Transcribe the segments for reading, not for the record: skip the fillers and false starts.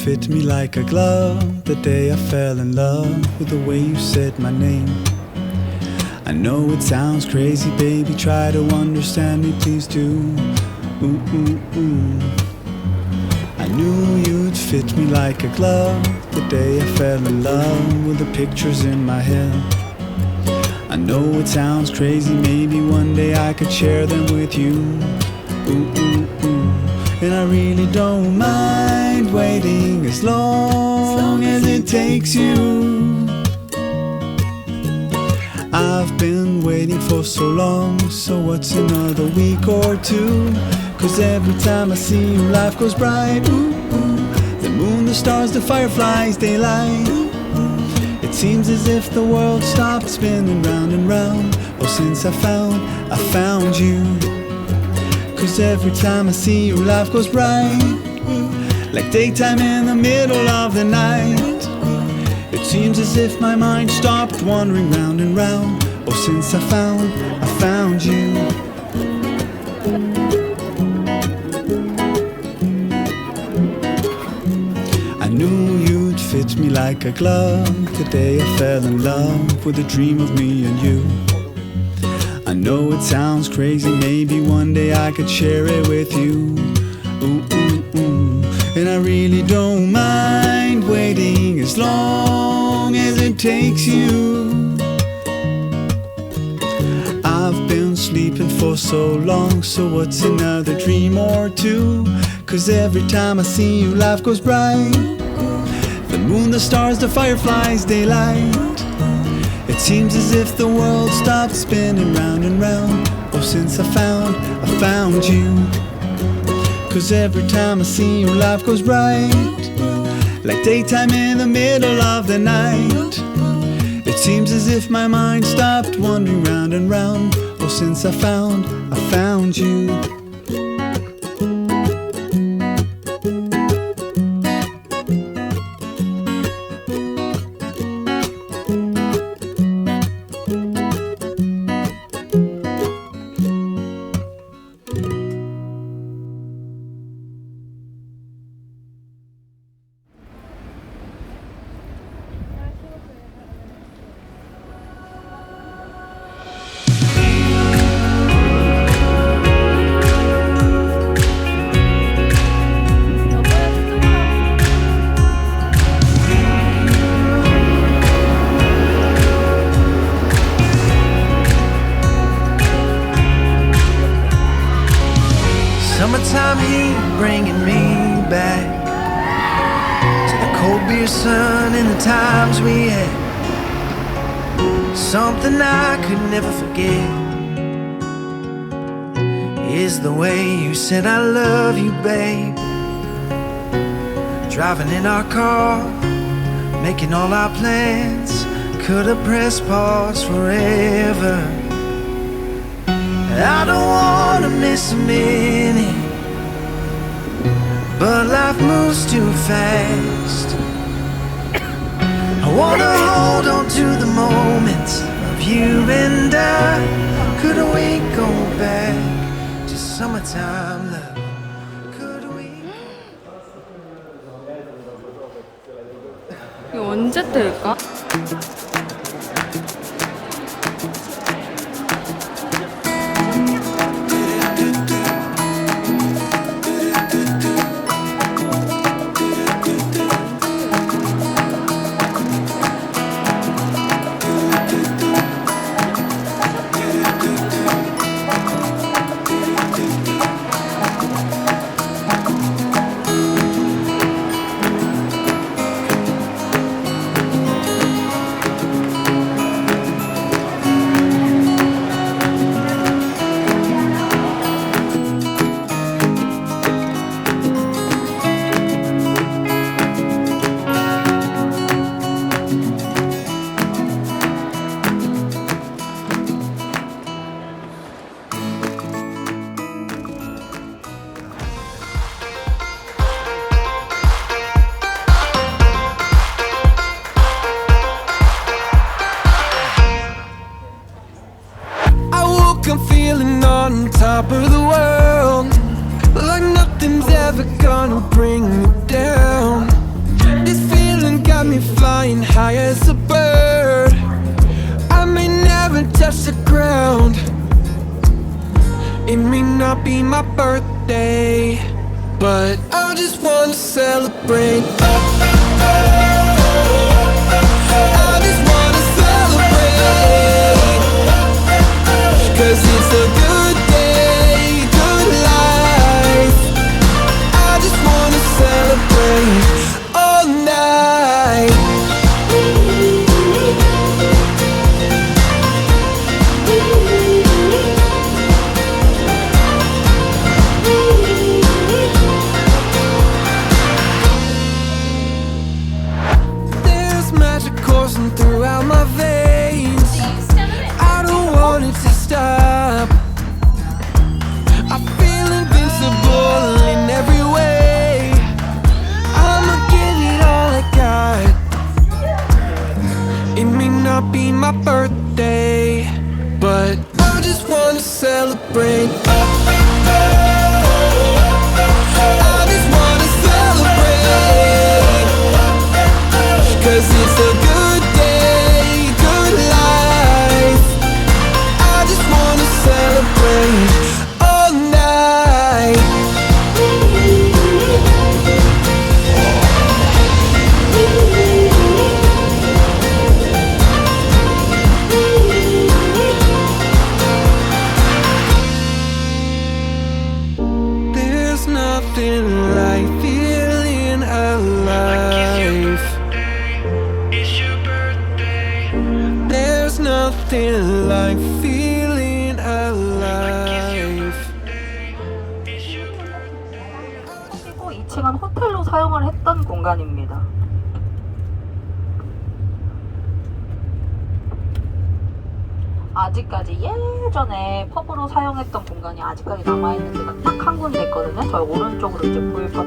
fit me like a glove. The day I fell in love with the way you said my name. I know it sounds crazy, baby, try to understand me, please do. Ooh, ooh, ooh. I knew you'd fit me like a glove. The day I fell in love with the pictures in my head. I know it sounds crazy, maybe one day I could share them with you. Ooh, ooh, ooh. And I really don't mind waiting as long as it takes you. I've been waiting for so long, so what's another week or two? 'Cause every time I see you, life goes bright. Ooh, ooh. The moon, the stars, the fireflies, daylight. It seems as if the world stopped spinning round and round. Oh, since I found you. 'Cause every time I see you, life goes bright, like daytime in the middle of the night. It seems as if my mind stopped wandering round and round. Oh, since I found you. I knew you'd fit me like a glove. The day I fell in love with a dream of me and you. I know it sounds crazy, maybe one day I could share it with you. Ooh, ooh, ooh. And I really don't mind waiting as long as it takes you. I've been sleeping for so long, so what's another dream or two? 'Cause every time I see you, life goes bright. The moon, the stars, the fireflies, daylight. It seems as if the world stopped spinning round and round. Oh, since I found you. 'Cause every time I see you, life goes bright, like daytime in the middle of the night. It seems as if my mind stopped wandering round and round. Oh, since I found you. Summertime heat bringing me back to the cold beer sun and the times we had. Something I could never forget is the way you said I love you, babe. Driving in our car, making all our plans. Could have pressed pause forever. I don't wanna miss a minute, but life moves too fast. I wanna hold on to the moments of you and I. Could we go back to summertime love? Could we? 이거 언제 뜰까? I'm feeling on top of the world, like nothing's ever gonna bring me down. flying high as a bird. I may never touch the ground. It may not be my birthday, but I just wanna celebrate. I just wanna celebrate, 'cause it's a good day, good life. I just wanna celebrate all night. There's magic coursing throughout my veins. I don't want it to stop. I feel invincible in every way. I'ma give it all I got. It may not be my birthday, but I just wanna celebrate. I just wanna celebrate, 'cause it's a good day, good life. I just wanna celebrate all night. There's nothing like feeling alive. There's nothing like feeling alive. 그리고 2층은 호텔로 사용을 했던 공간입니다. 아직까지 예전에 펍으로 사용했던 공간이 아직까지 남아있는 데가 딱 한 군데 있거든요. 저희 오른쪽으로 이제 보일 것.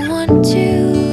want to